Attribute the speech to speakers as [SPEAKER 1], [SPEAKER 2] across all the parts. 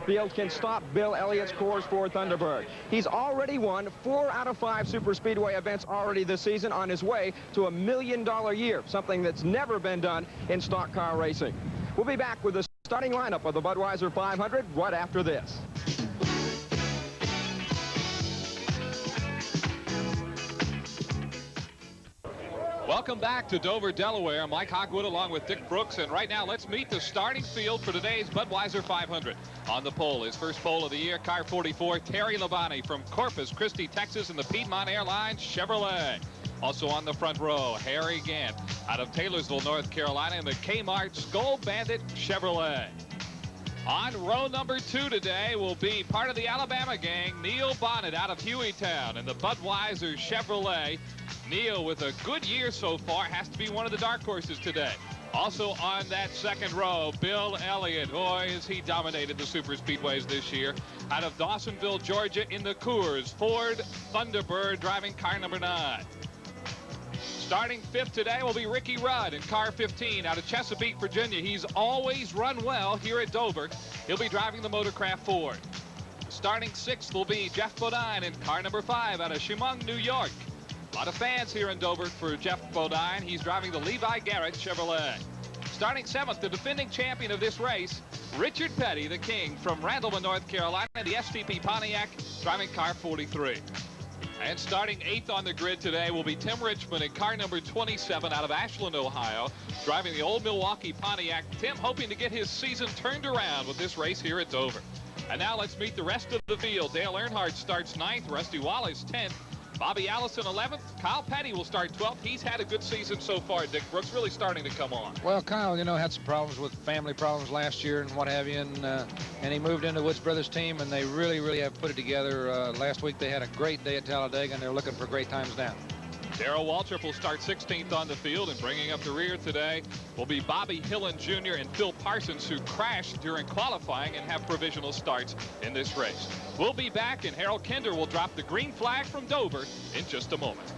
[SPEAKER 1] field can stop Bill Elliott's course for Thunderbird. He's already won 4 out of 5 Super Speedway events already this season, on his way to $1 million year, something that's never been done in stock car racing. We'll be back with the starting lineup of the Budweiser 500 right after this.
[SPEAKER 2] Welcome back to Dover, Delaware. Mike Hogwood along with Dick Brooks. And right now, let's meet the starting field for today's Budweiser 500. On the pole, his first pole of the year, car 44, Terry Labonte from Corpus Christi, Texas, in the Piedmont Airlines Chevrolet. Also on the front row, Harry Gant out of Taylorsville, North Carolina, in the Kmart Skull Bandit Chevrolet. On row number 2 today will be part of the Alabama gang, Neil Bonnet out of Hueytown in the Budweiser Chevrolet. Neil, with a good year so far, has to be one of the dark horses today. Also on that second row, Bill Elliott. Boy, has he dominated the super speedways this year. Out of Dawsonville, Georgia, in the Coors Ford Thunderbird, driving car number 9. Starting 5th today will be Ricky Rudd in car 15 out of Chesapeake, Virginia. He's always run well here at Dover. He'll be driving the Motorcraft Ford. Starting 6th will be Jeff Bodine in car number 5 out of Chemung, New York. A lot of fans here in Dover for Jeff Bodine. He's driving the Levi Garrett Chevrolet. Starting 7th, the defending champion of this race, Richard Petty, the king, from Randleman, North Carolina, the STP Pontiac, driving car 43. And starting 8th on the grid today will be Tim Richmond in car number 27 out of Ashland, Ohio, driving the old Milwaukee Pontiac. Tim hoping to get his season turned around with this race here at Dover. And now let's meet the rest of the field. Dale Earnhardt starts 9th, Rusty Wallace 10th, Bobby Allison 11th. Kyle Petty will start 12th. He's had a good season so far. Dick Brooks really starting to come on.
[SPEAKER 3] Well, Kyle, you know, had some problems with family problems last year and what have you, and he moved into Woods Brothers team, and they really have put it together. Last week they had a great day at Talladega, and they're looking for great times now.
[SPEAKER 2] Darrell Waltrip will start 16th on the field, and bringing up the rear today will be Bobby Hillen Jr. and Phil Parsons, who crashed during qualifying and have provisional starts in this race. We'll be back, and Harold Kinder will drop the green flag from Dover in just a moment.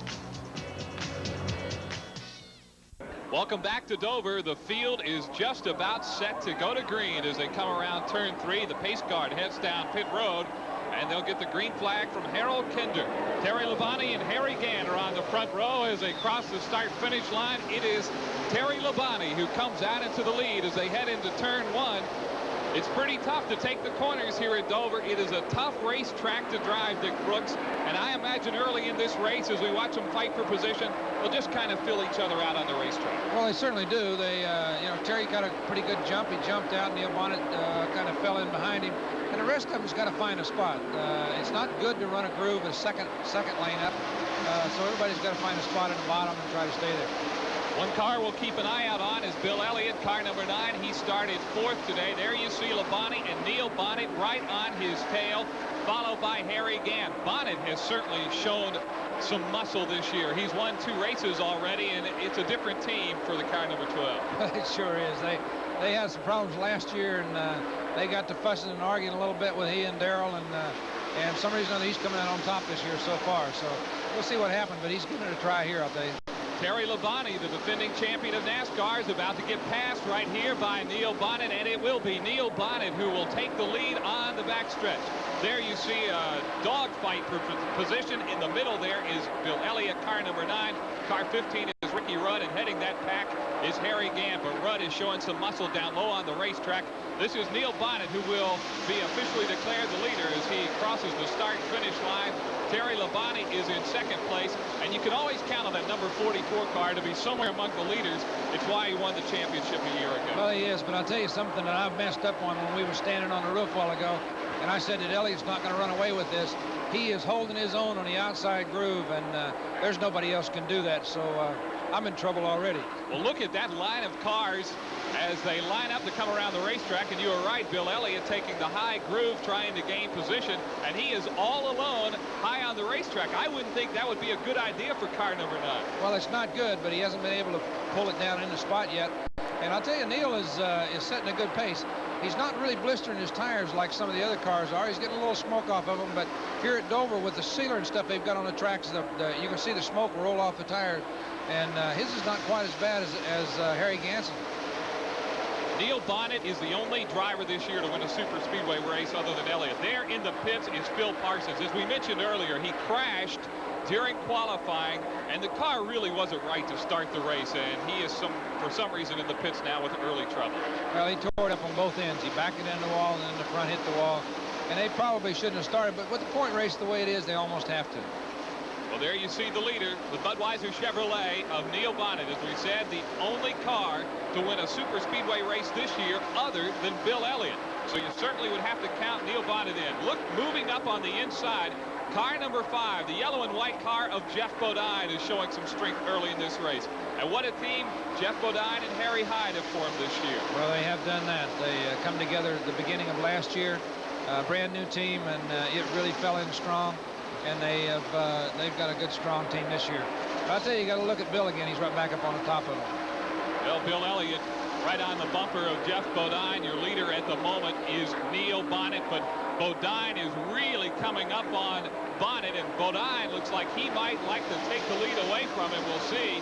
[SPEAKER 2] Welcome back to Dover. The field is just about set to go to green as they come around turn 3. The pace guard heads down pit road, and they'll get the green flag from Harold Kinder. Terry Labonte and Harry Gant are on the front row as they cross the start-finish line. It is Terry Labonte who comes out into the lead as they head into turn 1. It's pretty tough to take the corners here at Dover. It is a tough racetrack to drive, Dick Brooks, and I imagine early in this race, as we watch them fight for position, they'll just kind of fill each other out on the racetrack.
[SPEAKER 3] Well, they certainly do. They, you know, Terry got a pretty good jump. He jumped out, and Neil Bonnet kind of fell in behind him. And the rest of them's got to find a spot. It's not good to run a groove a second lane up. So everybody's got to find a spot at the bottom and try to stay there.
[SPEAKER 2] One car we'll keep an eye out on is Bill Elliott, car number 9. He started 4th today. There you see Labonte and Neil Bonnet right on his tail, followed by Harry Gant. Bonnet has certainly shown some muscle this year. He's won 2 races already, and it's a different team for the car number 12.
[SPEAKER 3] It sure is. They had some problems last year, and they got to fussing and arguing a little bit with he and Darrell, and for some reason or other, he's coming out on top this year so far. So we'll see what happens, but he's giving it a try here, I'll tell you.
[SPEAKER 2] Terry Labonte, the defending champion of NASCAR, is about to get passed right here by Neil Bonnet, and it will be Neil Bonnet who will take the lead on the backstretch. There you see a dogfight for position. In the middle there is Bill Elliott, car number 9. Car 15 is Ricky Rudd, and heading that pack is Harry Gant, but Rudd is showing some muscle down low on the racetrack. This is Neil Bonnet who will be officially declared the leader as he crosses the start-finish line. Terry Labonte is in 2nd place, and you can always count on that number 44 car to be somewhere among the leaders. It's why he won the championship a year ago.
[SPEAKER 3] Well, he is, but I'll tell you something that I've messed up on when we were standing on the roof a while ago, and I said that Elliott's not going to run away with this. He is holding his own on the outside groove, and there's nobody else can do that, so I'm in trouble already.
[SPEAKER 2] Well, look at that line of cars as they line up to come around the racetrack, and you are right, Bill Elliott taking the high groove, trying to gain position, and he is all alone high on the racetrack. I wouldn't think that would be a good idea for car number 9.
[SPEAKER 3] Well, it's not good, but he hasn't been able to pull it down in the spot yet. And I'll tell you, Neil is setting a good pace. He's not really blistering his tires like some of the other cars are. He's getting a little smoke off of them, but here at Dover with the sealer and stuff they've got on the tracks, you can see the smoke roll off the tires, and his is not quite as bad as Harry Gant's.
[SPEAKER 2] Neil Bonnet is the only driver this year to win a super speedway race other than Elliott. There in the pits is Phil Parsons. As we mentioned earlier, he crashed during qualifying, and the car really wasn't right to start the race, and he is for some reason in the pits now with early trouble.
[SPEAKER 3] Well, he tore it up on both ends. He backed it into the wall, and then the front hit the wall. And they probably shouldn't have started, but with the point race the way it is, they almost have to.
[SPEAKER 2] Well, there you see the leader, the Budweiser Chevrolet of Neil Bonnet. As we said, the only car to win a super speedway race this year other than Bill Elliott. So you certainly would have to count Neil Bonnet in. Look, moving up on the inside, car number 5, the yellow and white car of Jeff Bodine, is showing some strength early in this race. And what a team Jeff Bodine and Harry Hyde have formed this year.
[SPEAKER 3] Well, they have done that. They come together at the beginning of last year. Brand new team, and it really fell in strong. And they've got a good, strong team this year. But I'll tell you, you got to look at Bill again. He's right back up on the top of them.
[SPEAKER 2] Well, Bill Elliott right on the bumper of Jeff Bodine. Your leader at the moment is Neil Bonnet, but Bodine is really coming up on Bonnet, and Bodine looks like he might like to take the lead away from him. We'll see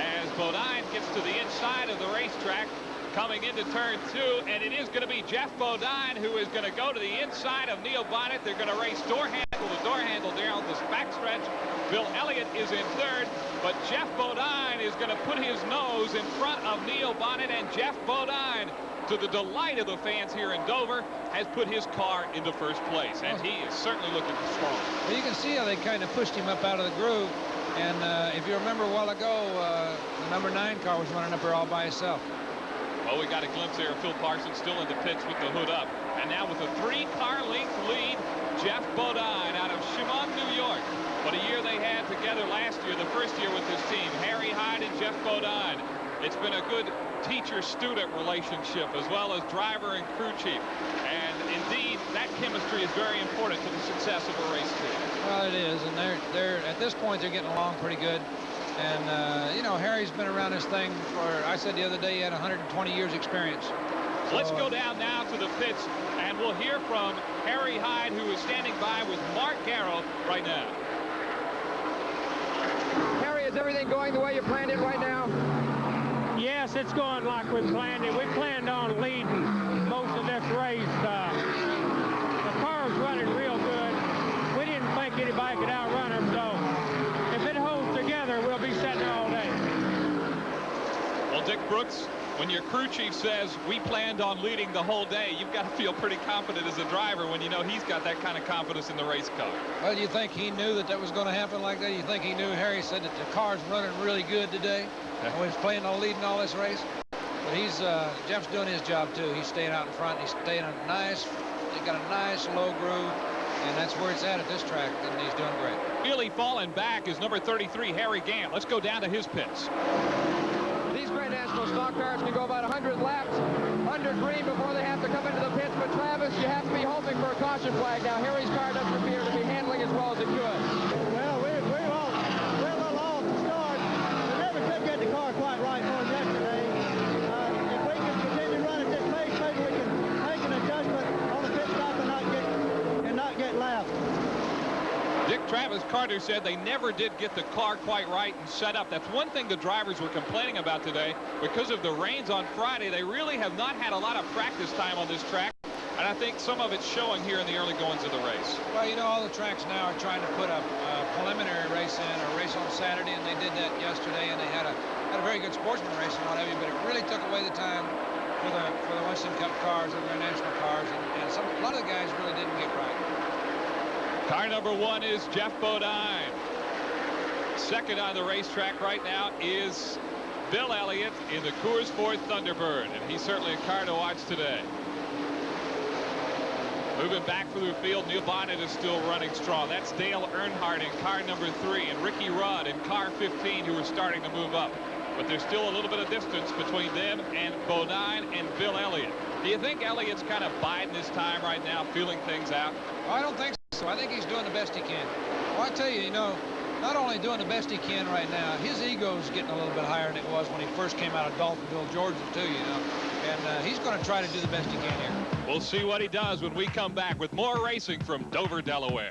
[SPEAKER 2] as Bodine gets to the inside of the racetrack, coming into turn 2, and it is going to be Jeff Bodine who is going to go to the inside of Neil Bonnet. They're going to race door handle to door handle down this backstretch. Bill Elliott is in third, but Jeff Bodine is going to put his nose in front of Neil Bonnet, and Jeff Bodine, to the delight of the fans here in Dover, has put his car into first place, and he is certainly looking strong.
[SPEAKER 3] Well, you can see how they kind of pushed him up out of the groove, and if you remember a while ago, the number 9 car was running up there all by itself.
[SPEAKER 2] Well, we got a glimpse there of Phil Parsons still in the pits with the hood up. And now with a 3-car length lead, Jeff Bodine out of Chemung, New York. What a year they had together last year, the first year with this team. Harry Hyde and Jeff Bodine. It's been a good teacher-student relationship, as well as driver and crew chief. And indeed, that chemistry is very important to the success of a race team.
[SPEAKER 3] Well, it is, and they're at this point they're getting along pretty good. And, you know, Harry's been around this thing for, I said the other day, he had 120 years experience. So,
[SPEAKER 2] let's go down now to the pits, and we'll hear from Harry Hyde, who is standing by with Mark Garrow right now.
[SPEAKER 1] Harry, is everything going the way you planned it right now?
[SPEAKER 4] Yes, it's going like we planned it. We planned on leading most of this race. The car's running real good. We didn't think anybody could outrun them, so if it holds together, we'll be sitting there all day.
[SPEAKER 2] Well, Dick Brooks, when your crew chief says we planned on leading the whole day, you've got to feel pretty confident as a driver when you know he's got that kind of confidence in the race car.
[SPEAKER 3] Well, you think he knew that was going to happen like that? You think he knew Harry said that the car's running really good today? And we was planning on leading all this race? But Jeff's doing his job too. He's staying out in front. He's staying on he got a nice low groove, and that's where it's at this track, and he's doing great.
[SPEAKER 2] Really falling back is number 33, Harry Gant. Let's go down to his pits.
[SPEAKER 1] These Grand National stock cars can go about 100 laps under green before they have to come into the pits. But Travis, you have to be hoping for a caution flag. Now, Harry's car doesn't appear to be handling as well as it could.
[SPEAKER 5] Well, we're a little off to start. We never could get the car quite right for us yesterday. If we can continue running at this pace, maybe we can make an adjustment on the pit stop and not get lapped.
[SPEAKER 2] Dick Travis Carter said they never did get the car quite right and set up. That's one thing the drivers were complaining about today. Because of the rains on Friday, they really have not had a lot of practice time on this track. And I think some of it's showing here in the early goings of the race.
[SPEAKER 3] Well, you know, all the tracks now are trying to put a preliminary race in, a race on Saturday, and they did that yesterday, and they had a very good sportsman race and what have you, but it really took away the time for the Winston Cup cars and the national cars, and a lot of the guys really didn't get right.
[SPEAKER 2] Car number 1 is Jeff Bodine. Second on the racetrack right now is Bill Elliott in the Coors Ford Thunderbird, and he's certainly a car to watch today. Moving back through the field, Neil Bonnet is still running strong. That's Dale Earnhardt in car number 3, and Ricky Rudd in car 15, who are starting to move up. But there's still a little bit of distance between them and Bodine and Bill Elliott. Do you think Elliott's kind of biding his time right now, feeling things out?
[SPEAKER 3] Well, I don't think so. I think he's doing the best he can. Well, I tell you, you know, not only doing the best he can right now, his ego's getting a little bit higher than it was when he first came out of Daltonville, Georgia, too, you know. And he's going to try to do the best he can here.
[SPEAKER 2] We'll see what he does when we come back with more racing from Dover, Delaware.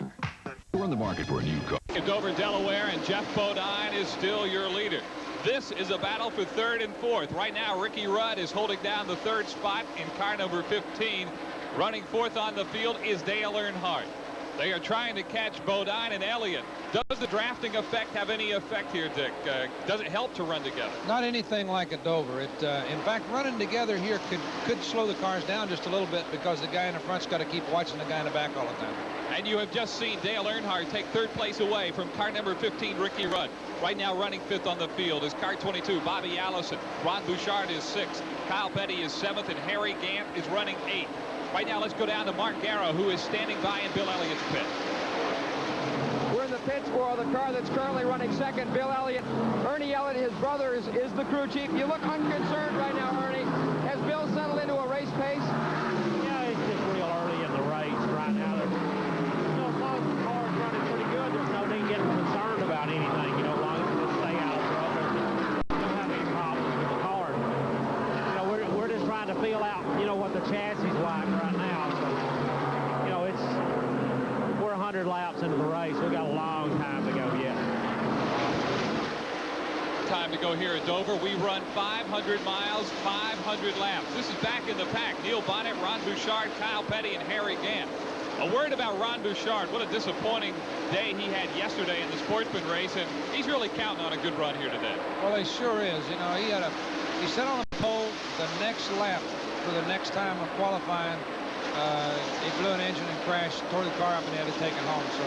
[SPEAKER 6] We're in the market for a new car.
[SPEAKER 2] In Dover, Delaware, and Jeff Bodine is still your leader. This is a battle for third and fourth. Right now, Ricky Rudd is holding down the third spot in car number 15. Running fourth on the field is Dale Earnhardt. They are trying to catch Bodine and Elliott. Does the drafting effect have any effect here, Dick? Does it help to run together?
[SPEAKER 3] Not anything like at Dover. In fact, running together here could slow the cars down just a little bit because the guy in the front's got to keep watching the guy in the back all the time.
[SPEAKER 2] And you have just seen Dale Earnhardt take third place away from car number 15, Ricky Rudd. Right now running fifth on the field is car 22, Bobby Allison. Ron Bouchard is sixth. Kyle Petty is seventh, and Harry Gant is running eighth. Right now, let's go down to Mark Garrow, who is standing by in Bill Elliott's pit.
[SPEAKER 1] We're in the pits for the car that's currently running second, Bill Elliott. Ernie Elliott, his brother, is the crew chief. You look unconcerned right now, Ernie. Has Bill settled into a race pace?
[SPEAKER 4] Yeah, it's just real early in the race right now. As long as the car's running pretty good, there's no need getting concerned about anything. As long as we just stay out of trouble, we don't have any problems with the car. We're just trying to feel out, what the chassis is like right now. So, we're 100 laps into the race. We got a long time to go yet.
[SPEAKER 2] Time to go here at Dover. We run 500 miles, 500 laps. This is back in the pack. Neil Bonnet, Ron Bouchard, Kyle Petty, and Harry Gant. A word about Ron Bouchard. What a disappointing day he had yesterday in the Sportsman race, and he's really counting on a good run here today.
[SPEAKER 3] Well, he sure is. He set on the pole the next lap for the next time of qualifying. He blew an engine and crashed, tore the car up, and he had to take it home. So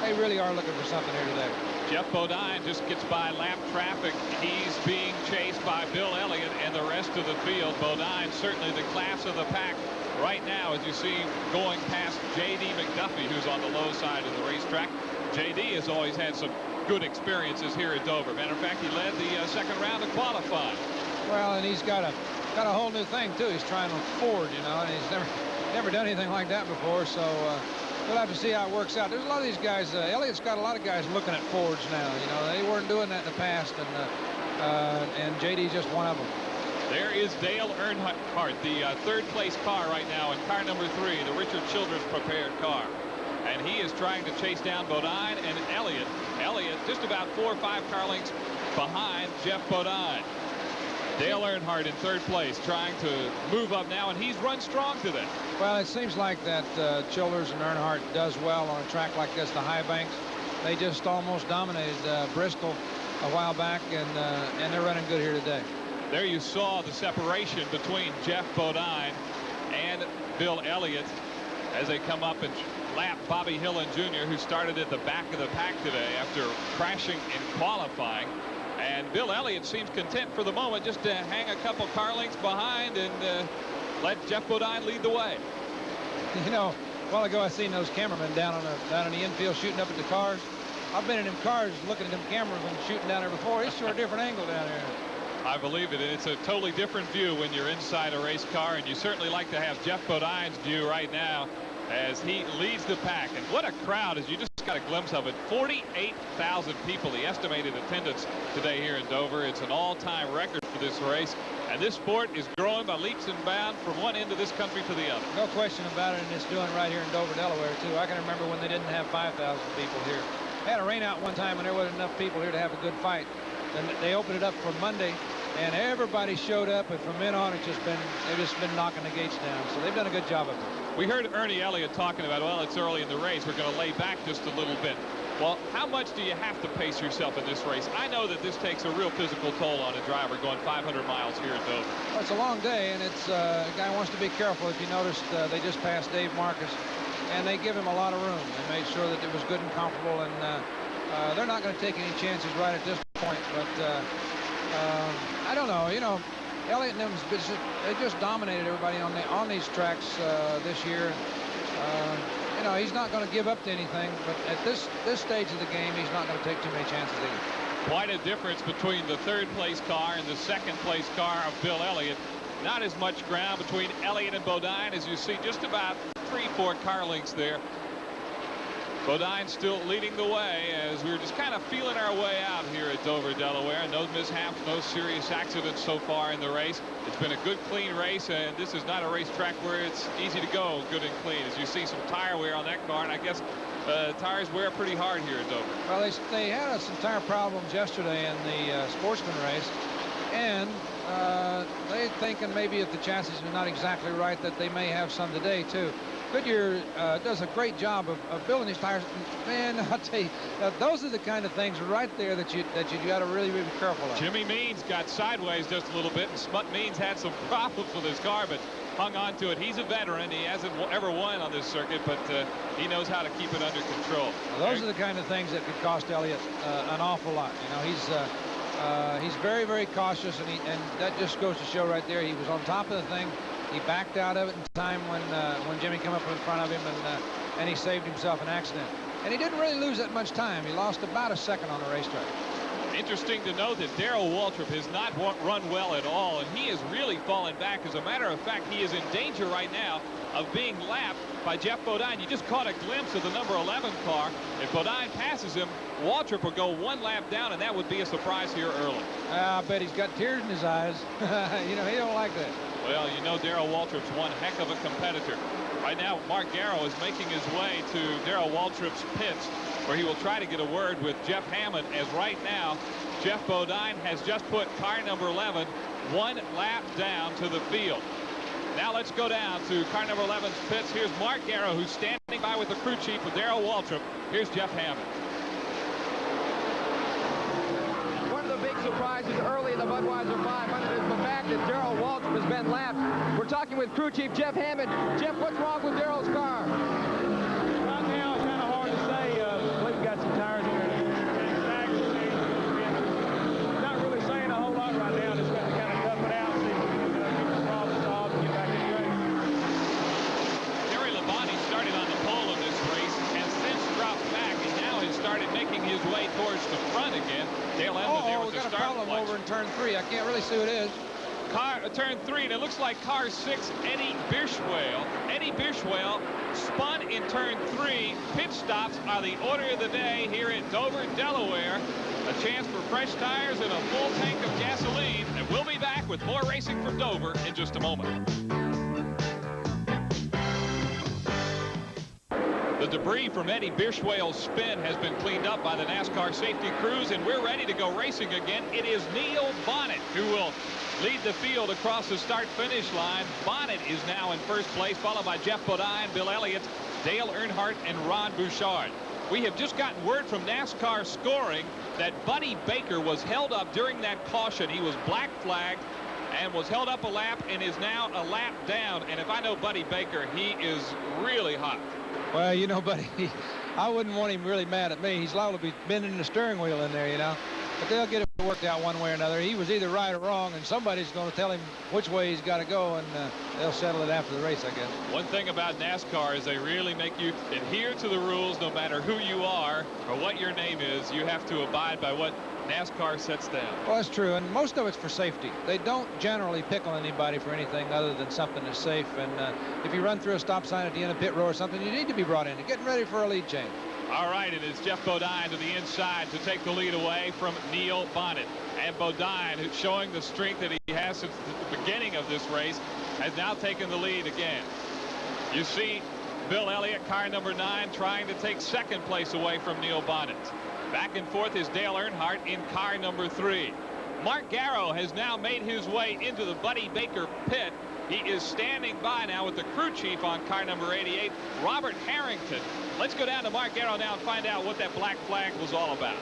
[SPEAKER 3] they really are looking for something here today.
[SPEAKER 2] Jeff Bodine just gets by lap traffic. He's being chased by Bill Elliott and the rest of the field. Bodine certainly the class of the pack right now, as you see going past J.D. McDuffie, who's on the low side of the racetrack. J.D. has always had some good experiences here at Dover. Matter of fact, he led the second round of qualifying.
[SPEAKER 3] Well, and he's got a whole new thing too. He's trying on Ford, and he's never done anything like that before. So we'll have to see how it works out. There's a lot of these guys. Elliott's got a lot of guys looking at Fords now. They weren't doing that in the past, and JD's just one of them.
[SPEAKER 2] There is Dale Earnhardt, the third place car right now in car number 3, the Richard Childress prepared car. And he is trying to chase down Bodine and Elliott. Elliott just about 4 or 5 car lengths behind Jeff Bodine. Dale Earnhardt in third place, trying to move up now, and he's run strong today.
[SPEAKER 3] Well, it seems like that Childers and Earnhardt does well on a track like this, the high banks. They just almost dominated Bristol a while back, and they're running good here today.
[SPEAKER 2] There you saw the separation between Jeff Bodine and Bill Elliott as they come up and lap Bobby Hillin Jr., who started at the back of the pack today after crashing in qualifying. And Bill Elliott seems content for the moment just to hang a couple car lengths behind and let Jeff Bodine lead the way.
[SPEAKER 3] A while ago I seen those cameramen down in the infield shooting up at the cars. I've been in them cars looking at them cameramen shooting down there before. It's sure a different angle down there.
[SPEAKER 2] I believe it. It's a totally different view when you're inside a race car, and you certainly like to have Jeff Bodine's view right now as he leads the pack. And what a crowd, as you just got a glimpse of it. 48,000 people, the estimated attendance today here in Dover. It's an all-time record for this race, and this sport is growing by leaps and bounds from one end of this country to the other.
[SPEAKER 3] No question about it, and it's doing right here in Dover, Delaware, too. I can remember when they didn't have 5,000 people here. They had a rain out one time, and there wasn't enough people here to have a good fight. Then they opened it up for Monday, and everybody showed up, and from then on, they've just been knocking the gates down. So they've done a good job of it.
[SPEAKER 2] We heard Ernie Elliott talking about, well, it's early in the race. We're going to lay back just a little bit. Well, how much do you have to pace yourself in this race? I know that this takes a real physical toll on a driver going 500 miles here at Dover.
[SPEAKER 3] Well, it's a long day, and it's a guy wants to be careful. If you noticed, they just passed Dave Marcus, and they give him a lot of room. They made sure that it was good and comfortable, and they're not going to take any chances right at this point. But I don't know. Elliott and them, they just dominated everybody on these tracks this year. He's not going to give up to anything, but at this stage of the game, he's not going to take too many chances either.
[SPEAKER 2] Quite a difference between the third place car and the second place car of Bill Elliott. Not as much ground between Elliott and Bodine as you see, just about 3-4 car lengths there. Bodine still leading the way as we're just kind of feeling our way out here at Dover, Delaware. No mishaps, no serious accidents so far in the race. It's been a good, clean race, and this is not a racetrack where it's easy to go good and clean. As you see some tire wear on that car, and I guess tires wear pretty hard here at Dover.
[SPEAKER 3] Well, they had some tire problems yesterday in the sportsman race, and they're thinking maybe if the chassis are not exactly right that they may have some today too. Goodyear does a great job of building these tires. Man, I'll tell you, those are the kind of things right there that you got to really be careful of.
[SPEAKER 2] Jimmy Means got sideways just a little bit, and Smut Means had some problems with his car, but hung on to it. He's a veteran. He hasn't ever won on this circuit, but he knows how to keep it under control.
[SPEAKER 3] Well, those are the kind of things that could cost Elliott an awful lot. You know, he's very, very cautious, and that just goes to show right there. He was on top of the thing. He backed out of it in time when Jimmy came up in front of him, and he saved himself an accident. And he didn't really lose that much time. He lost about a second on the racetrack.
[SPEAKER 2] Interesting to note that Darrell Waltrip has not run well at all, and he has really fallen back. As a matter of fact, he is in danger right now of being lapped by Jeff Bodine. You just caught a glimpse of the number 11 car. If Bodine passes him, Waltrip will go one lap down, and that would be a surprise here early.
[SPEAKER 3] I bet he's got tears in his eyes. You know, he don't like that.
[SPEAKER 2] Well, you know Darrell Waltrip's one heck of a competitor. Right now, Mark Garrow is making his way to Darrell Waltrip's pits, where he will try to get a word with Jeff Hammond, as right now, Jeff Bodine has just put car number 11 one lap down to the field. Now let's go down to car number 11's pits. Here's Mark Garrow, who's standing by with the crew chief with Darrell Waltrip. Here's Jeff Hammond.
[SPEAKER 1] One of the big surprises early in the Budweiser 500 is the fact that Darrell Waltrip has been lapped. We're talking with crew chief Jeff Hammond. Jeff, what's wrong with Darrell's car?
[SPEAKER 4] Right now, it's kind of hard to say. I believe we got some tires in there. Not really saying a whole lot right now. Just got to kind of tough it out, see if we can get the problem solved and get back in the race.
[SPEAKER 2] Terry Labonte started on the pole in this race, has since dropped back, and now has started making his way towards the front again. Dale Edmond there with
[SPEAKER 3] we
[SPEAKER 2] the
[SPEAKER 3] got a
[SPEAKER 2] start
[SPEAKER 3] problem
[SPEAKER 2] clutch.
[SPEAKER 3] over in turn 3. I can't really see who it is.
[SPEAKER 2] Turn 3, and it looks like car 6, Eddie Bishwell. Eddie Bishwell spun in turn 3. Pit stops are the order of the day here in Dover, Delaware. A chance for fresh tires and a full tank of gasoline. And we'll be back with more racing from Dover in just a moment. The debris from Eddie Bishwell's spin has been cleaned up by the NASCAR safety crews, and we're ready to go racing again. It is Neil Bonnet who will lead the field across the start-finish line. Bonnet is now in first place, followed by Jeff Bodine, Bill Elliott, Dale Earnhardt, and Ron Bouchard. We have just gotten word from NASCAR scoring that Buddy Baker was held up during that caution. He was black flagged and was held up a lap and is now a lap down. And if I know Buddy Baker, he is really hot.
[SPEAKER 3] Well, you know, buddy, I wouldn't want him really mad at me. He's liable to be bending the steering wheel in there, you know. But they'll get it worked out one way or another. He was either right or wrong, and somebody's going to tell him which way he's got to go, and they'll settle it after the race, I guess.
[SPEAKER 2] One thing about NASCAR is they really make you adhere to the rules no matter who you are or what your name is. You have to abide by what NASCAR sets down.
[SPEAKER 3] Well, that's true, and most of it's for safety. They don't generally pick on anybody for anything other than something that's safe. And if you run through a stop sign at the end of pit row or something, you need to be brought in. You're getting ready for a lead change.
[SPEAKER 2] All right, it is Jeff Bodine to the inside to take the lead away from Neil Bonnet. And Bodine, who's showing the strength that he has since the beginning of this race, has now taken the lead again. You see Bill Elliott, car number 9, trying to take second place away from Neil Bonnet. Back and forth is Dale Earnhardt in car number 3. Mark Garrow has now made his way into the Buddy Baker pit. He is standing by now with the crew chief on car number 88, Robert Harrington. Let's go down to Mark Garrow now and find out what that black flag was all about.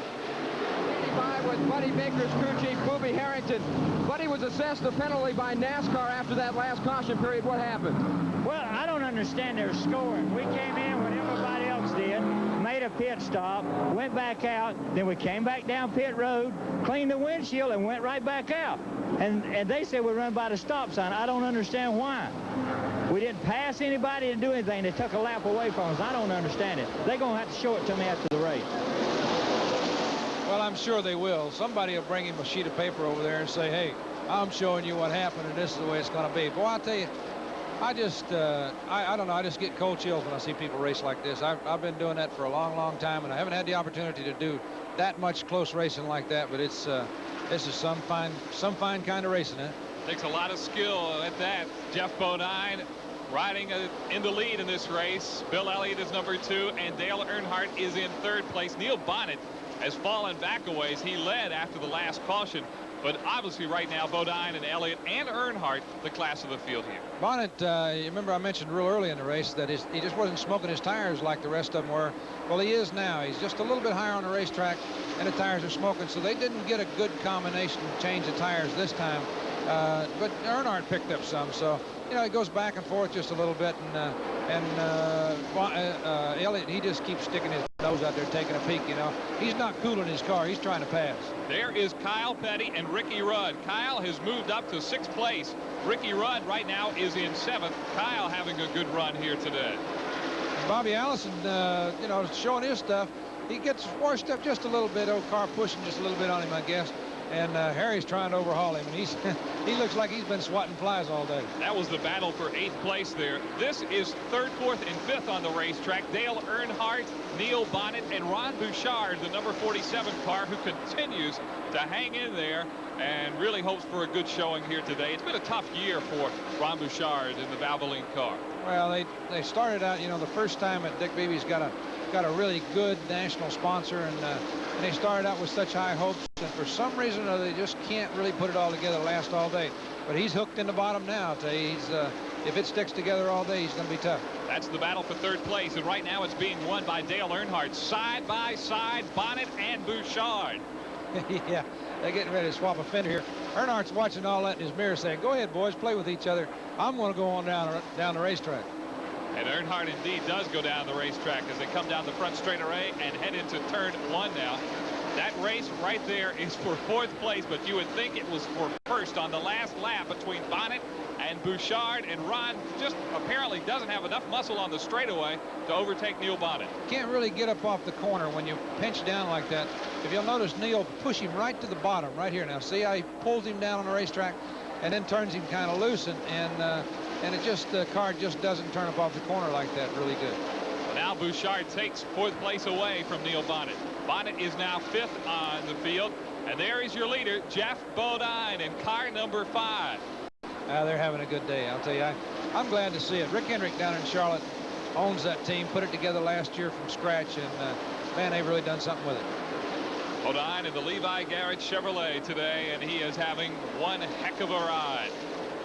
[SPEAKER 1] 85 with Buddy Baker's crew chief, Booby Harrington. Buddy was assessed a penalty by NASCAR after that last caution period. What happened?
[SPEAKER 6] Well, I don't understand their scoring. We came in when everybody else did, made a pit stop, went back out, then we came back down pit road, cleaned the windshield, and went right back out. And they said we run by the stop sign. I don't understand why. We didn't pass anybody, didn't do anything. They took a lap away from us. I don't understand it. They're going to have to show it to me after the race.
[SPEAKER 3] Well, I'm sure they will. Somebody will bring him a sheet of paper over there and say, hey, I'm showing you what happened, and this is the way it's going to be. Boy, I'll tell you, I just, I don't know. I just get cold chills when I see people race like this. I've been doing that for a long, long time, and I haven't had the opportunity to do that much close racing like that. But it's this is some fine kind of racing, huh?
[SPEAKER 2] Takes a lot of skill at that. Jeff Bodine riding in the lead in this race. Bill Elliott is number 2, and Dale Earnhardt is in 3rd place. Neil Bonnet has fallen back a ways. He led after the last caution. But obviously right now, Bodine and Elliott and Earnhardt, the class of the field here.
[SPEAKER 3] Bonnet, you remember I mentioned real early in the race that he just wasn't smoking his tires like the rest of them were. Well, he is now. He's just a little bit higher on the racetrack, and the tires are smoking. So they didn't get a good combination to change the tires this time. But Earnhardt picked up some. So, you know, it goes back and forth just a little bit. And Elliott, he just keeps sticking his nose out there taking a peek, you know. He's not cooling his car. He's trying to pass. There is Kyle Petty and Ricky Rudd. Kyle has moved up to 6th place. Ricky Rudd right now is in 7th. Kyle having a good run here today. Bobby Allison, you know, showing his stuff. He gets washed up just a little bit. Old car pushing just a little bit on him, I guess. And Harry's trying to overhaul him, and he looks like he's been swatting flies all day. That was the battle for 8th place there. This is 3rd, 4th, and 5th on the racetrack. Dale Earnhardt, Neil Bonnet, and Ron Bouchard, the number 47 car, who continues to hang in there and really hopes for a good showing here today. It's been a tough year for Ron Bouchard in the Valvoline car. Well, they started out, you know, the first time that Dick Beebe's got a really good national sponsor, and they started out with such high hopes, and for some reason or other, they just can't really put it all together to last all day. But he's hooked in the bottom now. I'll tell you, if it sticks together all day, he's going to be tough. That's the battle for 3rd place, and right now it's being won by Dale Earnhardt. Side by side, Bonnet and Bouchard. Yeah, they're getting ready to swap a fender here. Earnhardt's watching all that in his mirror saying, go ahead, boys, play with each other. I'm going to go on down the racetrack. And Earnhardt indeed does go down the racetrack as they come down the front straightaway and head into turn 1 now. That race right there is for 4th place, but you would think it was for 1st on the last lap between Bonnet and Bouchard, and Ron just apparently doesn't have enough muscle on the straightaway to overtake Neil Bonnet. Can't really get up off the corner when you pinch down like that. If you'll notice, Neil push him right to the bottom right here. Now see how he pulls him down on the racetrack and then turns him kind of loose, and it just, the car just doesn't turn up off the corner like that really good. Well, now Bouchard takes 4th place away from Neil Bonnet. Bonnet is now 5th on the field, and there is your leader, Jeff Bodine, in car number 5. They're having a good day, I'll tell you. I'm glad to see it. Rick Hendrick down in Charlotte owns that team, put it together last year from scratch, and man, they've really done something with it. Bodine in the Levi Garrett Chevrolet today, and he is having one heck of a ride.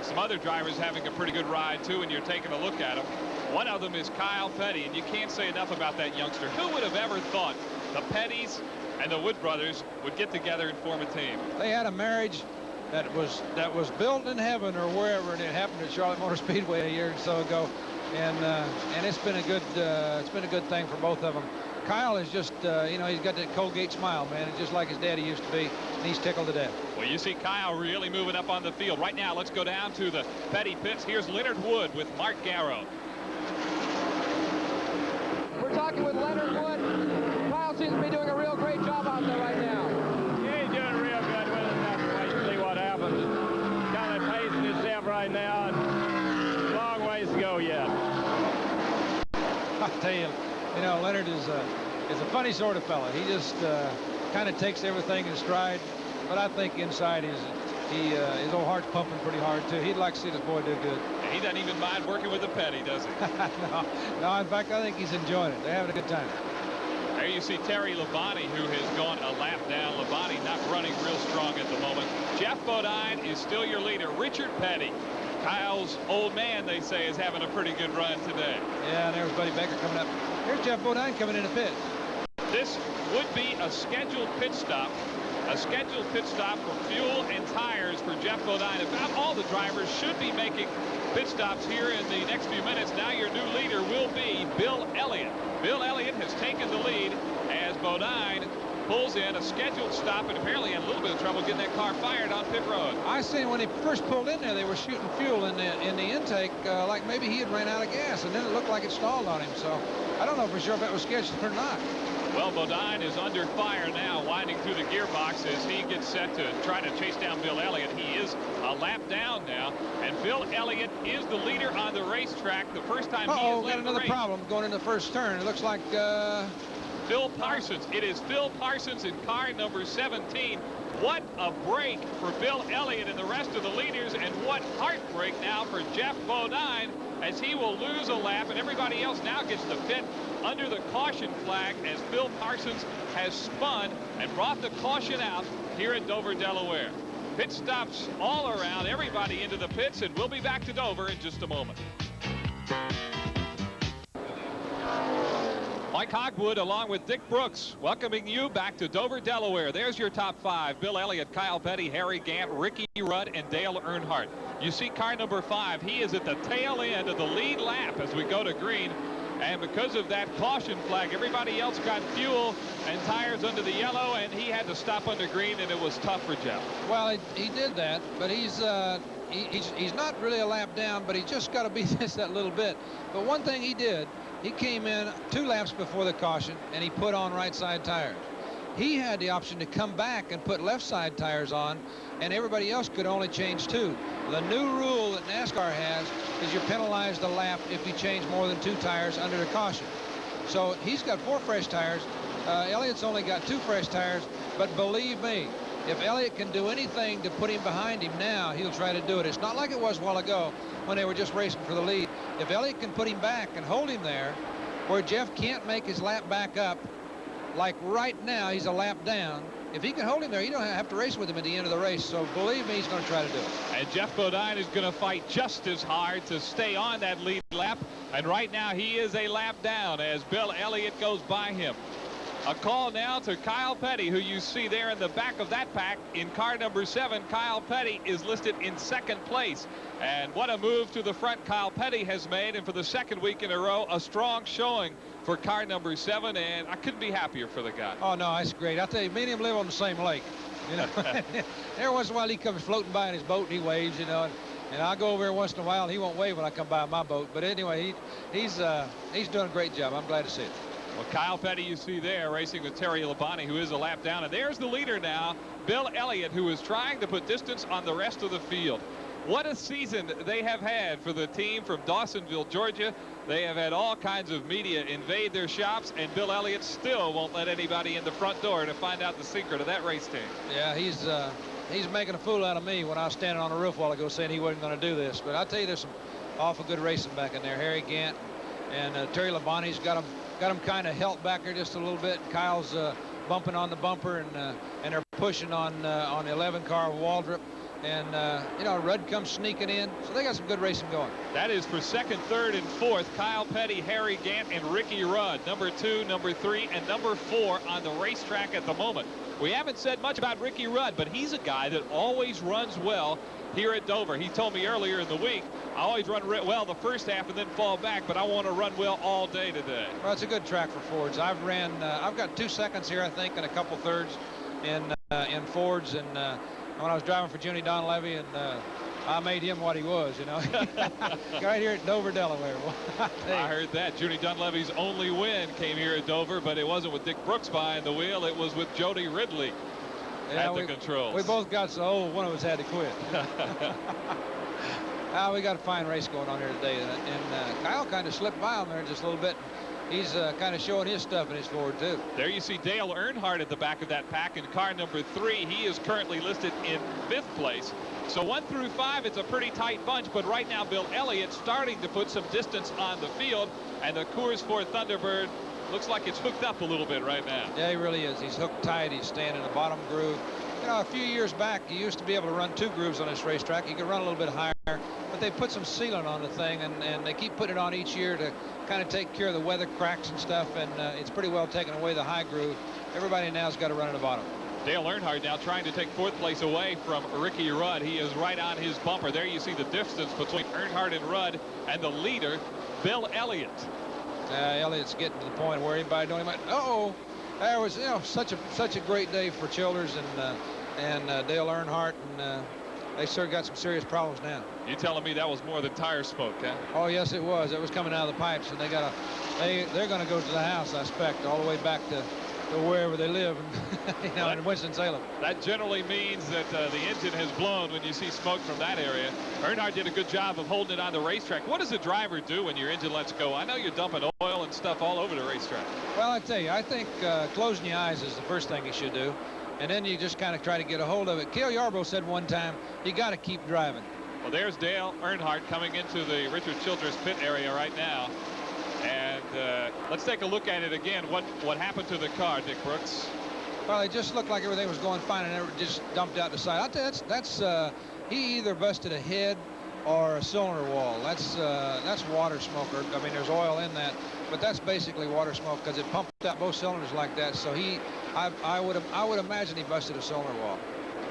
[SPEAKER 3] Some other drivers having a pretty good ride too, and you're taking a look at them. One of them is Kyle Petty, and you can't say enough about that youngster. Who would have ever thought the Pettys and the Wood brothers would get together and form a team? They had a marriage that was built in heaven or wherever, and it happened at Charlotte Motor Speedway a year or so ago, and it's been a good thing for both of them. Kyle is just, you know, he's got that Colgate smile, man. It's just like his daddy used to be, and he's tickled to death. Well, you see Kyle really moving up on the field. Right now, let's go down to the Petty pits. Here's Leonard Wood with Mark Garrow.
[SPEAKER 1] We're talking with Leonard Wood. Kyle seems to be doing a real great job out there right now.
[SPEAKER 4] Yeah, he's doing real good with it. Have to wait and see what happens. Kind of pacing himself right now, and long ways to go yet.
[SPEAKER 3] I tell you, you know, Leonard is a funny sort of fella. He just kind of takes everything in stride, but I think inside his old heart's pumping pretty hard too. He'd like to see this boy do good. He doesn't even mind working with the Petty, does he? No, in fact, I think he's enjoying it. They're having a good time. There you see Terry Labonte, who has gone a lap down. Labonte not running real strong at the moment. Jeff Bodine is still your leader. Richard Petty, Kyle's old man, they say, is having a pretty good run today. Yeah, and there's Buddy Baker coming up. Here's Jeff Bodine coming in the pit. This would be a scheduled pit stop. A scheduled pit stop for fuel and tires for Jeff Bodine. About all the drivers should be making pit stops here in the next few minutes. Now your new leader will be Bill Elliott. Bill Elliott has taken the lead as Bodine pulls in a scheduled stop, and apparently had a little bit of trouble getting that car fired on pit road. I seen when he first pulled in there, they were shooting fuel in the intake, like maybe he had ran out of gas, and then it looked like it stalled on him. So I don't know for sure if that was scheduled or not.
[SPEAKER 2] Well, Bodine is under fire now, winding through the gearbox as he gets set to try to chase down Bill Elliott. He is a lap down now, and Bill Elliott is the leader on the racetrack. The first time he has led
[SPEAKER 3] got another problem going into the first turn. It looks like
[SPEAKER 2] Phil Parsons. It is Phil Parsons in car number 17. What a break for Bill Elliott and the rest of the leaders, and what heartbreak now for Jeff Bodine, as he will lose a lap, and everybody else now gets the pit under the caution flag as Phil Parsons has spun and brought the caution out here at Dover, Delaware. Pit stops all around, everybody into the pits, and we'll be back to Dover in just a moment. Mike Hogwood along with Dick Brooks welcoming you back to Dover, Delaware. There's your top five: Bill Elliott, Kyle Petty, Harry Gant, Ricky Rudd, and Dale Earnhardt. You see car number 5. He is at the tail end of the lead lap as we go to green. And because of that caution flag, everybody else got fuel and tires under the yellow, and he had to stop under green, and it was tough for Jeff.
[SPEAKER 3] Well, he did that, but he's not really a lap down, but he just got to beat this that little bit. But one thing he did, he came in 2 laps before the caution, and he put on right side tires. He had the option to come back and put left side tires on, and everybody else could only change 2. The new rule that NASCAR has is you're penalized a lap if you change more than 2 tires under the caution. So he's got 4 fresh tires. Elliott's only got 2 fresh tires, but believe me, if Elliott can do anything to put him behind him now, he'll try to do it. It's not like it was a while ago when they were just racing for the lead. If Elliott can put him back and hold him there where Jeff can't make his lap back up, like right now he's a lap down, if he can hold him there, you don't have to race with him at the end of the race. So believe me, he's going to try to do it.
[SPEAKER 2] And Jeff Bodine is going to fight just as hard to stay on that lead lap. And right now he is a lap down as Bill Elliott goes by him. A call now to Kyle Petty, who you see there in the back of that pack in car number 7. Kyle Petty is listed in 2nd place. And what a move to the front Kyle Petty has made, and for the 2nd week in a row, a strong showing for car number 7, and I couldn't be happier for the guy.
[SPEAKER 3] Oh, no, that's great. I tell you, me and him live on the same lake. You know, every once in a while he comes floating by in his boat and he waves, you know, and I'll go over here once in a while and he won't wave when I come by my boat. But anyway, he's doing a great job. I'm glad to see it.
[SPEAKER 2] Well, Kyle Petty, you see there, racing with Terry Labonte, who is a lap down. And there's the leader now, Bill Elliott, who is trying to put distance on the rest of the field. What a season they have had for the team from Dawsonville, Georgia. They have had all kinds of media invade their shops, and Bill Elliott still won't let anybody in the front door to find out the secret of that race team.
[SPEAKER 3] Yeah, he's making a fool out of me when I was standing on the roof a while ago saying he wasn't going to do this. But I tell you, there's some awful good racing back in there. Harry Gant and Terry Labonte's got him kind of held back there just a little bit. Kyle's bumping on the bumper, and they're pushing on the 11 car of Waldrop. And, you know, Rudd comes sneaking in. So they got some good racing going.
[SPEAKER 2] That is for 2nd, 3rd, and 4th. Kyle Petty, Harry Gant, and Ricky Rudd. Number 2, number 3, and number 4 on the racetrack at the moment. We haven't said much about Ricky Rudd, but he's a guy that always runs well here at Dover. He told me earlier in the week, I always run well the first half and then fall back, but I want to run well all day today.
[SPEAKER 3] Well, it's a good track for Fords. I've got 2 seconds here, I think, and a couple thirds in Fords, and when I was driving for Junie Donlevy, and I made him what he was, you know. Right here at Dover, Delaware.
[SPEAKER 2] I heard that. Junie Donlevy's only win came here at Dover, but it wasn't with Dick Brooks behind the wheel. It was with Jody Ridley at the controls.
[SPEAKER 3] We both got so old, one of us had to quit. We got a fine race going on here today, and Kyle kind of slipped by him there just a little bit. He's kind of showing his stuff in his Ford, too.
[SPEAKER 2] There you see Dale Earnhardt at the back of that pack in car number 3. He is currently listed in 5th place. So 1 through 5, it's a pretty tight bunch, but right now Bill Elliott starting to put some distance on the field, and the Coors Ford Thunderbird looks like it's hooked up a little bit right now.
[SPEAKER 3] Yeah, he really is. He's hooked tight. He's staying in the bottom groove. You know, a few years back, you used to be able to run 2 grooves on this racetrack. You could run a little bit higher, but they put some sealant on the thing, and they keep putting it on each year to kind of take care of the weather cracks and stuff, and it's pretty well taken away the high groove. Everybody now's got to run at the bottom.
[SPEAKER 2] Dale Earnhardt now trying to take 4th place away from Ricky Rudd. He is right on his bumper. There you see the distance between Earnhardt and Rudd, and the leader, Bill Elliott.
[SPEAKER 3] Elliott's getting to the point where anybody don't even. There was, you know, such a great day for Childers and Dale Earnhardt, and they sure got some serious problems now.
[SPEAKER 2] You telling me that was more than tire smoke, huh?
[SPEAKER 3] Oh yes, it was. It was coming out of the pipes, and they got they're going to go to the house, I expect, all the way back to wherever they live, you know, in Winston-Salem.
[SPEAKER 2] That generally means that the engine has blown when you see smoke from that area. Earnhardt did a good job of holding it on the racetrack. What does a driver do when your engine lets go? I know you're dumping oil and stuff all over the racetrack.
[SPEAKER 3] Well, I tell you, I think closing your eyes is the first thing you should do, and then you just kind of try to get a hold of it. Cale Yarborough said one time, you got to keep driving.
[SPEAKER 2] Well, there's Dale Earnhardt coming into the Richard Childress pit area right now. And let's take a look at it again. What happened to the car, Dick Brooks?
[SPEAKER 3] Well, it just looked like everything was going fine, and it just dumped out the side. I'll tell you, that's he either busted a head or a cylinder wall. That's water smoke. I mean, there's oil in that, but that's basically water smoke because it pumped out both cylinders like that. So I would imagine he busted a cylinder wall.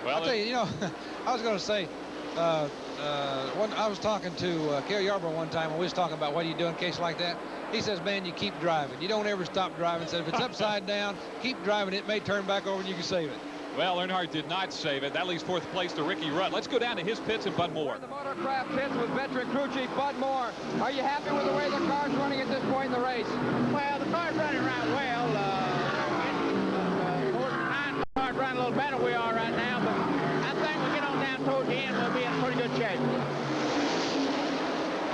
[SPEAKER 3] Well, I'll tell you, you know, I was going to say. I was talking to Cale Yarborough one time when we was talking about what do you do in a case like that. He says, man, you keep driving. You don't ever stop driving. Said if it's upside down, keep driving. It may turn back over and you can save it.
[SPEAKER 2] Well, Earnhardt did not save it. That leaves fourth place to Ricky Rudd. Let's go down to his pits and Bud Moore.
[SPEAKER 1] The Motorcraft pits with veteran crew chief Bud Moore. Are you happy with the way the car's running at this point in the race?
[SPEAKER 4] Well, the car's running right well. The car's running a little better than we are right now, but I think we get on down toward the end, we'll be in pretty good shape.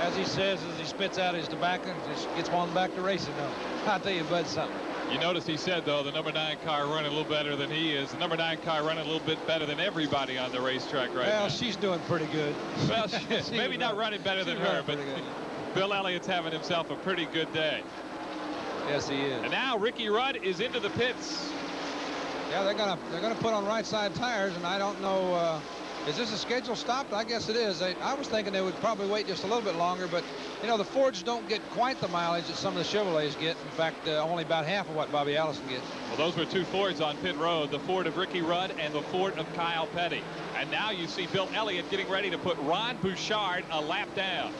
[SPEAKER 3] As he says, as he spits out his tobacco, just gets one back to racing, though. I'll tell you, Bud, something.
[SPEAKER 2] You notice he said, though, the number 9 car running a little better than he is. The number 9 car running a little bit better than everybody on the racetrack right now.
[SPEAKER 3] Well, she's doing pretty good.
[SPEAKER 2] Well, she's maybe not running better than her, but Bill Elliott's having himself a pretty good day.
[SPEAKER 3] Yes, he is.
[SPEAKER 2] And now Ricky Rudd is into the pits.
[SPEAKER 3] Yeah, they're gonna put on right side tires, and I don't know. Is this a scheduled stop? I guess it is. I was thinking they would probably wait just a little bit longer, but you know the Fords don't get quite the mileage that some of the Chevrolets get. In fact, only about half of what Bobby Allison gets.
[SPEAKER 2] Well, those were two Fords on pit road, the Ford of Ricky Rudd and the Ford of Kyle Petty. And now you see Bill Elliott getting ready to put Ron Bouchard a lap down.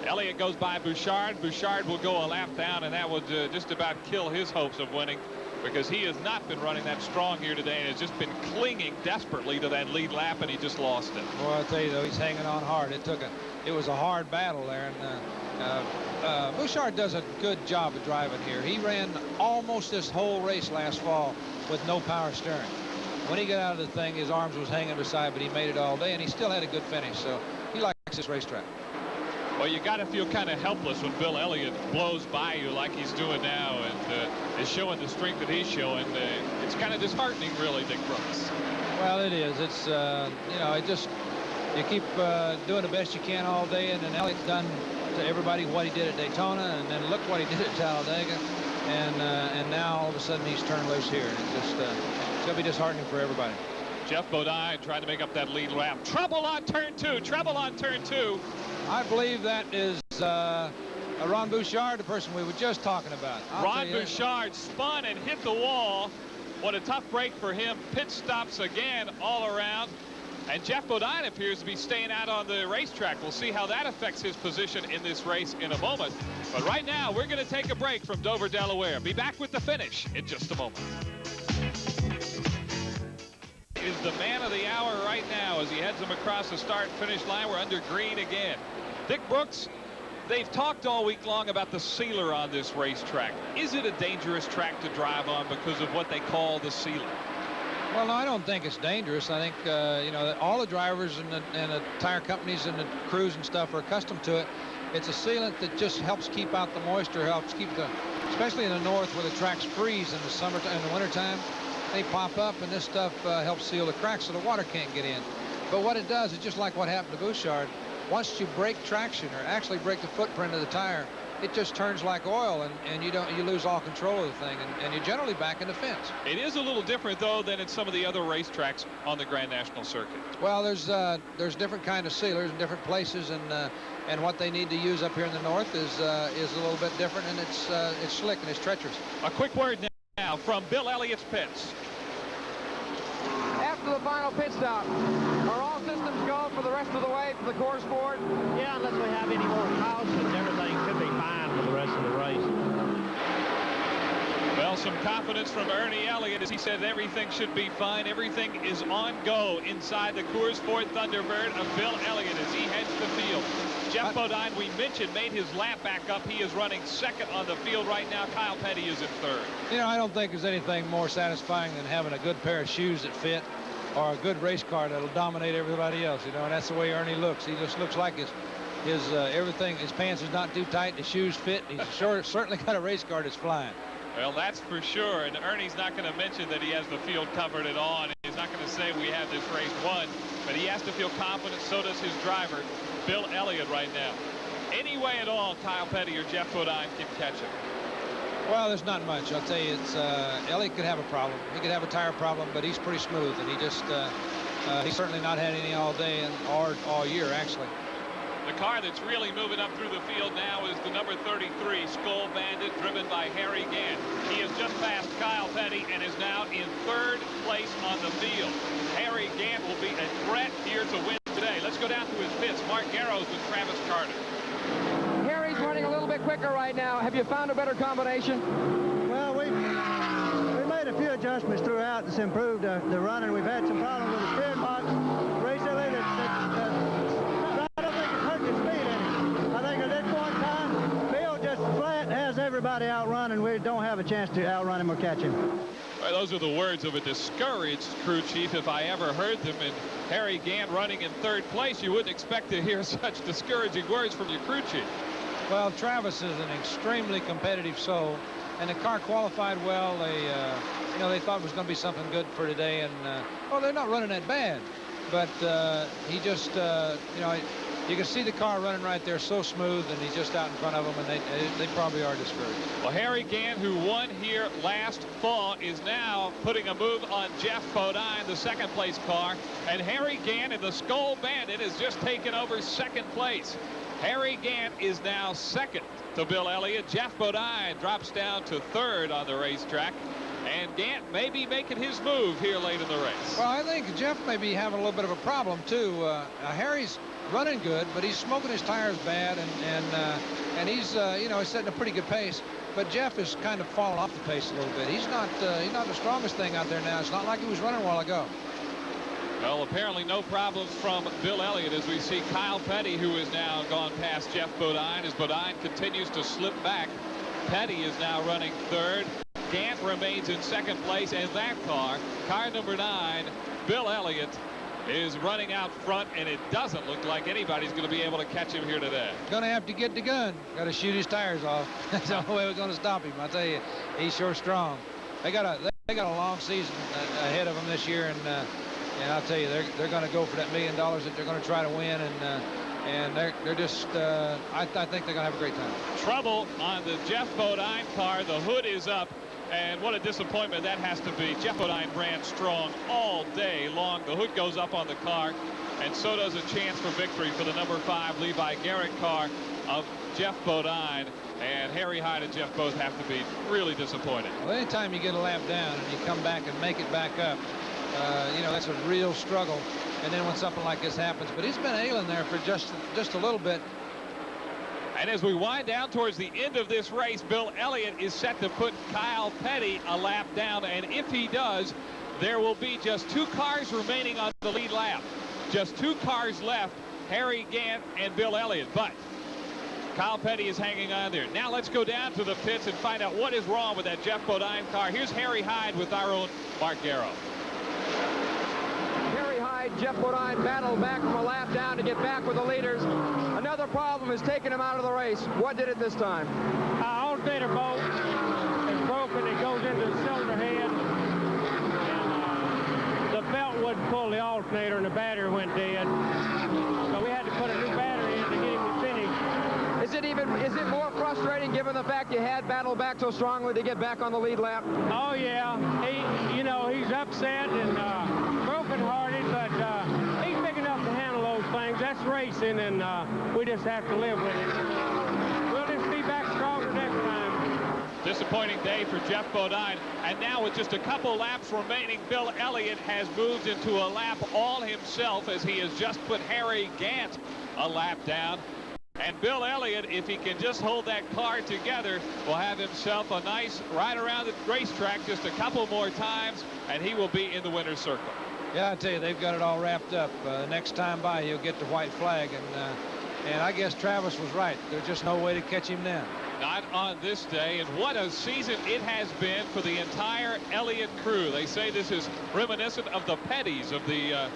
[SPEAKER 2] Elliott goes by Bouchard. Bouchard will go a lap down, and that would just about kill his hopes of winning, because he has not been running that strong here today and has just been clinging desperately to that lead lap, and he just lost it.
[SPEAKER 3] Well, I'll tell you, though, he's hanging on hard. It was a hard battle there, and Bouchard does a good job of driving here. He ran almost this whole race last fall with no power steering. When he got out of the thing, his arms was hanging beside, but he made it all day, and he still had a good finish, so he likes this racetrack.
[SPEAKER 2] Well, you got to feel kind of helpless when Bill Elliott blows by you like he's doing now and is showing the strength that he's showing. It's kind of disheartening, really, Dick Brooks.
[SPEAKER 3] Well, it is. It's, you know, you keep doing the best you can all day, and then Elliott's done to everybody what he did at Daytona, and then look what he did at Talladega, and now all of a sudden he's turned loose here. And it's going to be disheartening for everybody.
[SPEAKER 2] Jeff Bodine trying to make up that lead lap. Trouble on turn 2. Trouble on turn 2.
[SPEAKER 3] I believe that is Ron Bouchard, the person we were just talking about.
[SPEAKER 2] Ron Bouchard spun and hit the wall. What a tough break for him. Pit stops again all around. And Jeff Bodine appears to be staying out on the racetrack. We'll see how that affects his position in this race in a moment. But right now, we're going to take a break from Dover, Delaware. Be back with the finish in just a moment. Is the man of the hour right now as he heads him across the start-finish line. We're under green again. Dick Brooks, they've talked all week long about the sealer on this racetrack. Is it a dangerous track to drive on because of what they call the sealer?
[SPEAKER 3] Well, no, I don't think it's dangerous. I think, you know, all the drivers and the tire companies and the crews and stuff are accustomed to it. It's a sealant that just helps keep out the moisture, helps keep especially in the north where the tracks freeze in the summertime, in the wintertime. They pop up, and this stuff helps seal the cracks so the water can't get in. But what it does is just like what happened to Bouchard. Once you break traction or actually break the footprint of the tire, it just turns like oil, and you lose all control of the thing, and you're generally back in the fence.
[SPEAKER 2] It is a little different, though, than in some of the other racetracks on the Grand National Circuit.
[SPEAKER 3] Well, there's different kind of sealers in different places, and what they need to use up here in the north is a little bit different, and it's slick and it's treacherous.
[SPEAKER 2] A quick word now from Bill Elliott's pits.
[SPEAKER 1] After the final pit stop, are all systems go for the rest of the way for the course board?
[SPEAKER 4] Yeah, unless we have any more cautions, everything should be fine for the rest of the race.
[SPEAKER 2] Well, some confidence from Ernie Elliott as he said everything should be fine. Everything is on go inside the Coors Ford Thunderbird of Bill Elliott as he heads the field. Jeff Bodine, we mentioned, made his lap back up. He is running second on the field right now. Kyle Petty is in third.
[SPEAKER 3] You know, I don't think there's anything more satisfying than having a good pair of shoes that fit, or a good race car that'll dominate everybody else. You know, and that's the way Ernie looks. He just looks like his everything. His pants is not too tight. The shoes fit. He's certainly got a race car that's flying.
[SPEAKER 2] Well, that's for sure. And Ernie's not going to mention that he has the field covered at all. And he's not going to say we have this race won. But he has to feel confident. So does his driver, Bill Elliott, right now. Any way at all, Kyle Petty or Jeff Bodine can catch him.
[SPEAKER 3] Well, there's not much. I'll tell you, it's Elliott could have a problem. He could have a tire problem, but he's pretty smooth. And he just he's certainly not had any all day or all year, actually.
[SPEAKER 2] The car that's really moving up through the field now is the number 33 Skull Bandit, driven by Harry Gant. He has just passed Kyle Petty and is now in third place on the field. Harry Gant will be a threat here to win today. Let's go down to his pits. Mark Garrow's with Travis Carter.
[SPEAKER 1] Harry's running a little bit quicker right now. Have you found a better combination?
[SPEAKER 5] Well, we made a few adjustments throughout that's improved the running. We've had some problems with the steering box recently I don't think it's hurt the speed any. I think at this point in time, Bill just flat has everybody outrunning. We don't have a chance to outrun him or catch him.
[SPEAKER 2] Well, those are the words of a discouraged crew chief if I ever heard them. And Harry Gant running in third place, you wouldn't expect to hear such discouraging words from your crew chief.
[SPEAKER 3] Well, Travis is an extremely competitive soul, and the car qualified well. They thought it was going to be something good for today, and well, they're not running that bad, but he just, you can see the car running right there so smooth, and he's just out in front of them, and they probably are discouraged.
[SPEAKER 2] Well, Harry Gant, who won here last fall, is now putting a move on Jeff Bodine, the second place car, and Harry Gant in the Skull Bandit has just taken over second place. Harry Gant is now second to Bill Elliott. Jeff Bodine drops down to third on the racetrack. And Gant may be making his move here late in the race.
[SPEAKER 3] Well, I think Jeff may be having a little bit of a problem, too. Harry's running good, but he's smoking his tires bad, and he's, he's setting a pretty good pace. But Jeff is kind of falling off the pace a little bit. He's not the strongest thing out there now. It's not like he was running a while ago.
[SPEAKER 2] Well, apparently no problems from Bill Elliott as we see Kyle Petty, who has now gone past Jeff Bodine as Bodine continues to slip back. Petty is now running third. Gant remains in second place, and that car number 9, Bill Elliott, is running out front, and it doesn't look like anybody's going to be able to catch him here today.
[SPEAKER 3] Going to have to get the gun. Got to shoot his tires off. That's the only way we're going to stop him. I tell you, he's sure strong. They got a long season ahead of them this year, and I'll tell you, they're going to go for that $1 million that they're going to try to win, and they're just I think they're going to have a great time.
[SPEAKER 2] Trouble on the Jeff Bodine car. The hood is up, and what a disappointment that has to be. Jeff Bodine ran strong all day long. The hood goes up on the car, and so does a chance for victory for the number 5 Levi Garrett car of Jeff Bodine. And Harry Hyde and Jeff both have to be really disappointed.
[SPEAKER 3] Well, anytime you get a lap down and you come back and make it back up, that's a real struggle. And then when something like this happens, but he's been ailing there for just a little bit.
[SPEAKER 2] And as we wind down towards the end of this race, Bill Elliott is set to put Kyle Petty a lap down, and if he does, there will be just 2 cars remaining on the lead lap. Just 2 cars left, Harry Gant and Bill Elliott. But Kyle Petty is hanging on there. Now let's go down to the pits and find out what is wrong with that Jeff Bodine car. Here's Harry Hyde with our own Mark Garrow.
[SPEAKER 1] Harry Hyde, Jeff Bodine battle back from a lap down to get back with the leaders. Another problem is taking him out of the race. What did it this time?
[SPEAKER 4] Alternator bolt is broken. It goes into the cylinder head. And the belt wouldn't pull the alternator, and the battery went dead. So we had to put a new battery in to get him to finish.
[SPEAKER 1] Is it more frustrating given the fact you had battled back so strongly to get back on the lead lap?
[SPEAKER 4] Oh yeah, he's upset and broken-hearted, but he's big enough to handle those things. That's racing, and we just have to live with it. We'll just be back stronger next time.
[SPEAKER 2] Disappointing day for Jeff Bodine, and now with just a couple laps remaining, Bill Elliott has moved into a lap all himself as he has just put Harry Gant a lap down. And Bill Elliott, if he can just hold that car together, will have himself a nice ride around the racetrack just a couple more times, and he will be in the winner's circle.
[SPEAKER 3] Yeah, I tell you, they've got it all wrapped up. Next time by, he'll get the white flag, and I guess Travis was right. There's just no way to catch him now.
[SPEAKER 2] Not on this day, and what a season it has been for the entire Elliott crew. They say this is reminiscent of the Petties of the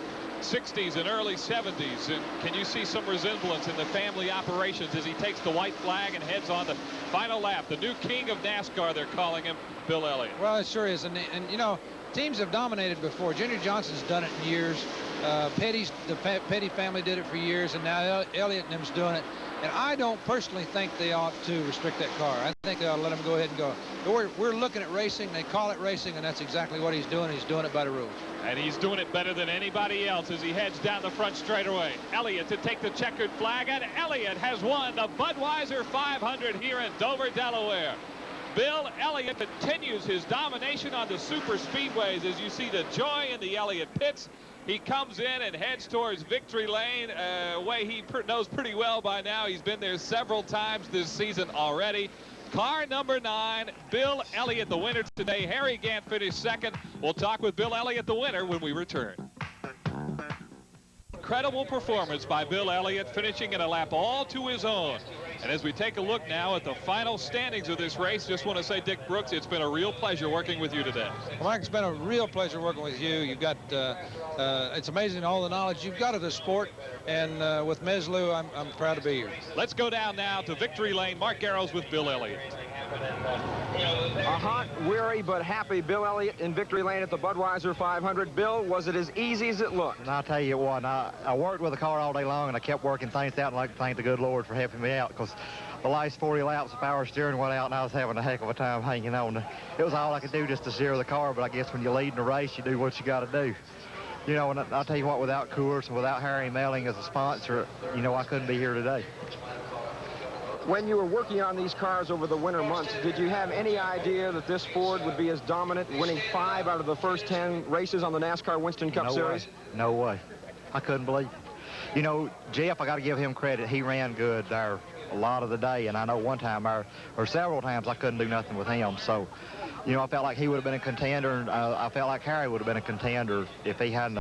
[SPEAKER 2] 60s and early 70s. And can you see some resemblance in the family operations as he takes the white flag and heads on the final lap? The new king of NASCAR, they're calling him, Bill Elliott.
[SPEAKER 3] Well, it sure is. And you know, teams have dominated before. Junior Johnson's done it in years. The Petty family did it for years, and now Elliott and them's doing it. And I don't personally think they ought to restrict that car. I think they ought to let him go ahead and go. We're looking at racing. They call it racing, and that's exactly what he's doing. He's doing it by the rules. And he's doing it better than anybody else as he heads down the front straightaway. Elliott to take the checkered flag, and Elliott has won the Budweiser 500 here in Dover, Delaware. Bill Elliott continues his domination on the super speedways as you see the joy in the Elliott pits. He comes in and heads towards victory lane, a way he knows pretty well by now. He's been there several times this season already. Car number 9, Bill Elliott, the winner today. Harry Gant finished second. We'll talk with Bill Elliott, the winner, when we return. Incredible performance by Bill Elliott, finishing in a lap all to his own. And as we take a look now at the final standings of this race, just want to say, Dick Brooks, it's been a real pleasure working with you today. Well, Mike, it's been a real pleasure working with you. You've got, it's amazing all the knowledge you've got of the sport. And with Meslu, I'm proud to be here. Let's go down now to victory lane. Mark Garrow's with Bill Elliott.
[SPEAKER 1] A hot, weary, but happy Bill Elliott in victory lane at the Budweiser 500. Bill, was it as easy as it looked?
[SPEAKER 7] And I'll tell you what, I worked with the car all day long, and I kept working things out, and I'd like to thank the good Lord for helping me out, because the last 40 laps of power steering went out, and I was having a heck of a time hanging on. It was all I could do just to steer the car, but I guess when you lead in a race, you do what you got to do. You know, and I'll tell you what, without Coors and without Harry Melling as a sponsor, you know, I couldn't be here today.
[SPEAKER 1] When you were working on these cars over the winter months, did you have any idea that this Ford would be as dominant, winning 5 out of the first 10 races on the NASCAR Winston Cup Series?
[SPEAKER 7] No way. I couldn't believe it. You know, Jeff, I got to give him credit. He ran good there a lot of the day, and I know one time or several times I couldn't do nothing with him. So, you know, I felt like he would have been a contender, and I felt like Harry would have been a contender if he hadn't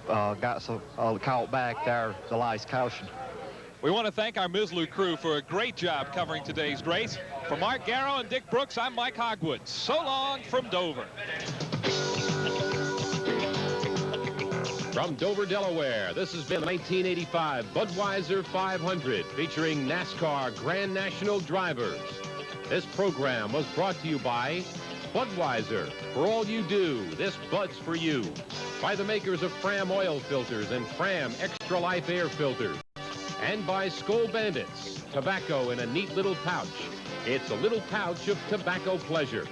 [SPEAKER 7] got caught back there the last caution.
[SPEAKER 2] We want to thank our Mislu crew for a great job covering today's race. For Mark Garrow and Dick Brooks, I'm Mike Hogwood. So long from Dover.
[SPEAKER 8] From Dover, Delaware, this has been the 1985 Budweiser 500 featuring NASCAR Grand National drivers. This program was brought to you by Budweiser. For all you do, this Bud's for you. By the makers of Fram oil filters and Fram Extra Life air filters. And by Skull Bandits, tobacco in a neat little pouch. It's a little pouch of tobacco pleasure.